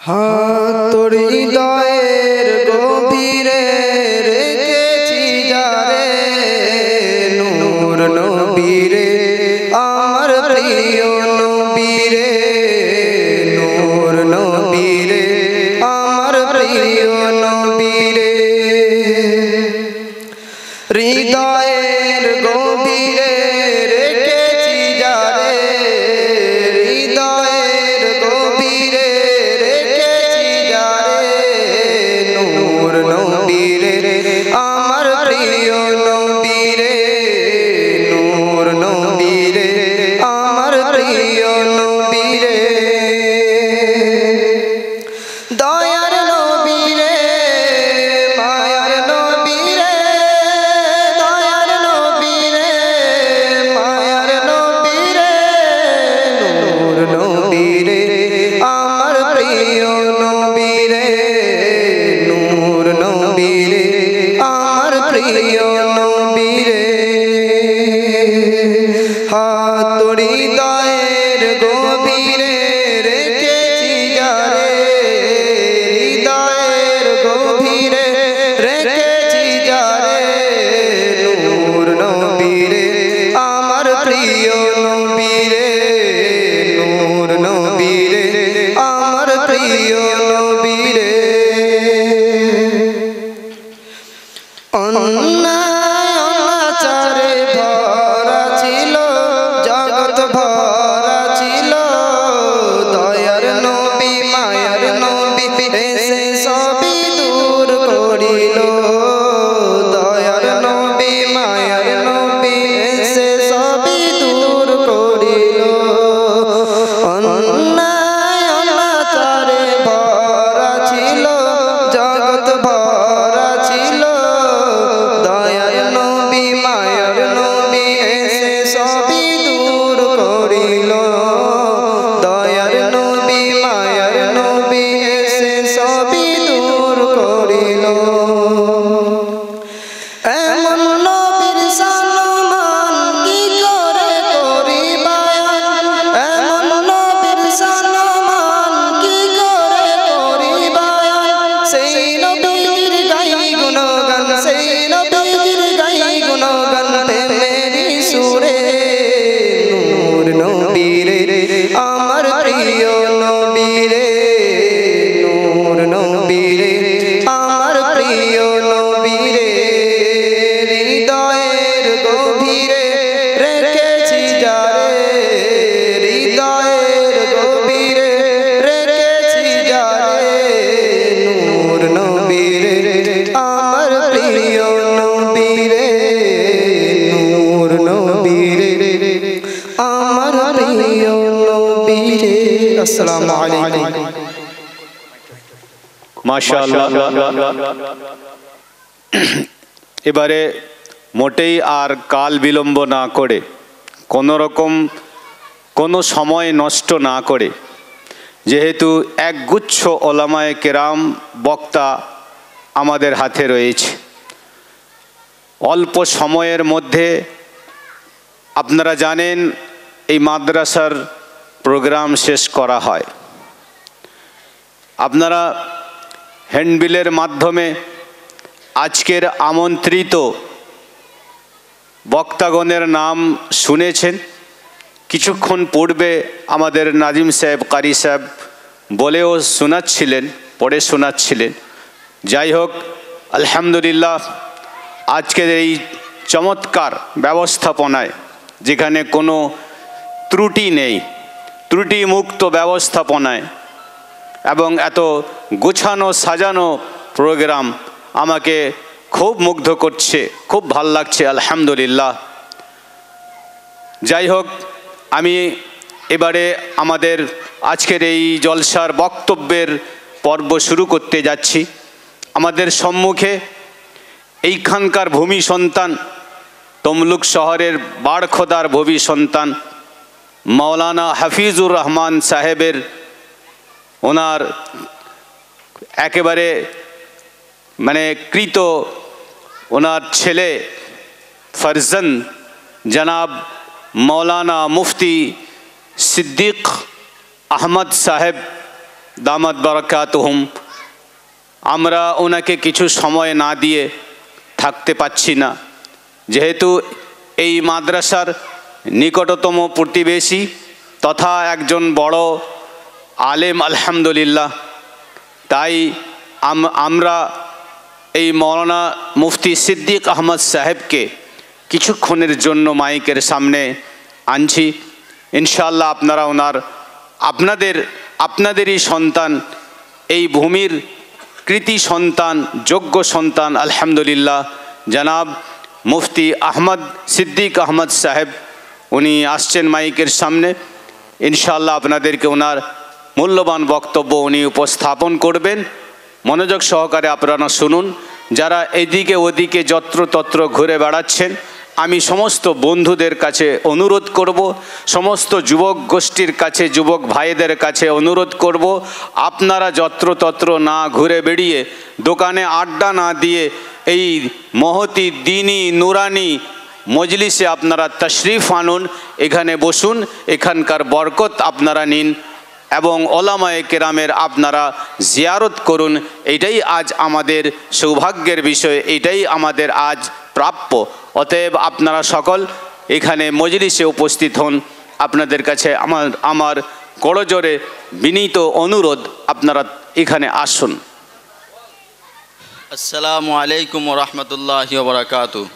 তোর হৃদয়ের গভীরে রেখেছি যারে নূর নবীরে আমার প্রিয় নবীরে নূর নবীরে আমার প্রিয় নবীরে হৃদয়ের গভীরে রেখেছি যারে হৃদয়ের গভীরে রেখেছি যারে নূর নবীরে আমার প্রিয় নবীরে নূর নবীরে আমার প্রিয় নবীরে দয়ার নবীরে মায়ার নবীরে দয়ার নবীরে মায়ার নবীরে নূর নবীরে আমার প্রিয় নবীরে নূর নবীরে আমার প্রিয় নবীরে তোর হৃদয়ের গভীরে রেখেছি যারে হৃদয়ের গভীরে রেখেছি যারে নূর নবীরে আমার প্রিয় নবীরে নূর নবীরে আমার প্রিয় নবীরে অন্যায় অনাচারে ভরা ছিল জগৎ ভরা ছিল দয়ার নবী মায়ার নবী এসে সবই দূর করিল দয়ার নবী মায়ার নবী এসে সবই দূর করিল অন্যায় অনাচারে ভরা ছিল জগৎ ভরা ছিল দয়ার নবী মায়ার নবী এসে সবই দূর করিল দয়ার নবী মায়ার নবী এসে সবই দূর করিল এমন নবীর সম্মান কি করে করি বায়ান এমন নবীর সম্মান কি করে করি বায়ান সেই নবীর গাই গুণগান সেই নবীর গাই গুণগান প্রেমেরই সুরে নূর নবীরে আমার প্রিয় নবীরে নূর নবীরে আমার প্রিয় নবীরে হৃদয়ের গভীরে রেখেছি যারে হৃদয়ের গভীরে রেখেছি যারে নূর নবীরে আমার প্রিয় নবীরে নূর নবীরে আমার প্রিয় নবীরে আসসালামু আলাইকুম মাশাআল্লাহ এবারে মোটেই আর কাল বিলম্ব না করে কোনো রকম কোনো সময় নষ্ট না করে যেহেতু একগুচ্ছ ওলামায়ে কেরাম বক্তা আমাদের হাতে রয়েছে অল্প সময়ের মধ্যে আপনারা জানেন এই মাদ্রাসার প্রোগ্রাম শেষ করা হয় আপনারা হ্যান্ডবিলের মাধ্যমে আজকের আমন্ত্রিত বক্তাগণের নাম শুনেছেন কিছুক্ষণ পূর্বে আমাদের নাজিম সাহেব কারি সাহেব বলেও শোনাচ্ছিলেন পড়ে শোনাচ্ছিলেন যাই হোক আলহামদুলিল্লাহ আজকের এই চমৎকার ব্যবস্থাপনায় যেখানে কোনো ত্রুটি নেই ত্রুটিমুক্ত ব্যবস্থাপনায় এবং এত গোছানো সাজানো প্রোগ্রাম আমাকে খুব মুগ্ধ করছে খুব ভাল লাগছে আলহামদুলিল্লাহ যাই হোক আমি এবারে আমাদের আজকের এই জলসার বক্তব্যের পর্ব শুরু করতে যাচ্ছি আমাদের সম্মুখে এইখানকার ভূমি সন্তান তমলুক শহরের বাড়খোদার ভূমি সন্তান মাওলানা হাফিজুর রহমান সাহেবের ওনার একেবারে মানে কৃত ওনার ছেলে फर्जन जनाब मौलाना मुफ्ती सिद्दीक अहमद साहब দামাত বারাকাতুহুম, আমরা ওনাকে কিছু সময় না দিয়ে থাকতে পাচ্ছি না, যেহেতু এই মাদ্রাসার নিকটতম প্রতিবেশী তথা একজন বড় আলেম আলহামদুলিল্লাহ। তাই আমরা এই মৌলানা মুফতি সিদ্দিক আহমদ সাহেবকে কিছুক্ষণের জন্য মাইকের সামনে আনছি। ইনশাআল্লাহ আপনারা আপনাদেরই সন্তান, এই ভূমির কৃতি সন্তান, যোগ্য সন্তান আলহামদুলিল্লাহ জনাব মুফতি আহমদ সিদ্দিক আহমদ সাহেব, উনি আসছেন মাইকের সামনে। ইনশাআল্লাহ আপনাদেরকে ওনার মূল্যবান বক্তব্য উনি উপস্থাপন করবেন। মনোযোগ সহকারে আপনারা শুনুন। যারা এদিকে ওদিকে যত্রতত্র ঘুরে বেড়াচ্ছেন, আমি সমস্ত বন্ধুদের কাছে অনুরোধ করব, সমস্ত যুবক গোষ্ঠীর কাছে, যুবক ভাইদের কাছে অনুরোধ করব, আপনারা যত্রতত্র না ঘুরে বেড়িয়ে, দোকানে আড্ডা না দিয়ে এই মহতি দ্বীনি নুরানি মজলিসে আপনারা তশরিফ আনুন, এখানে বসুন, এখানকার বরকত আপনারা নিন এবং ওলামায়ে কেরামের আপনারা জিয়ারত করুন। এটাই আজ আমাদের সৌভাগ্যের বিষয়, এটাই আমাদের আজ প্রাপ্য। অতএব আপনারা সকল এখানে মজলিসে উপস্থিত হন। আপনাদের কাছে আমার করজোরে বিনীত অনুরোধ, আপনারা এখানে আসুন। আসসালামু আলাইকুম ওয়া রাহমাতুল্লাহি ওয়া বারাকাতুহু।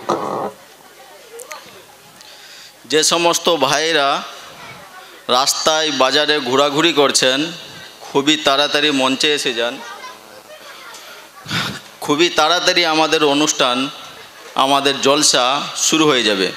যে সমস্ত ভাইরা রাস্তায় বাজারে ঘোরাঘুরি করছেন, খুবই তাড়াতাড়ি মঞ্চে এসে যান। খুবই তাড়াতাড়ি আমাদের অনুষ্ঠান, আমাদের জলসা শুরু হয়ে যাবে।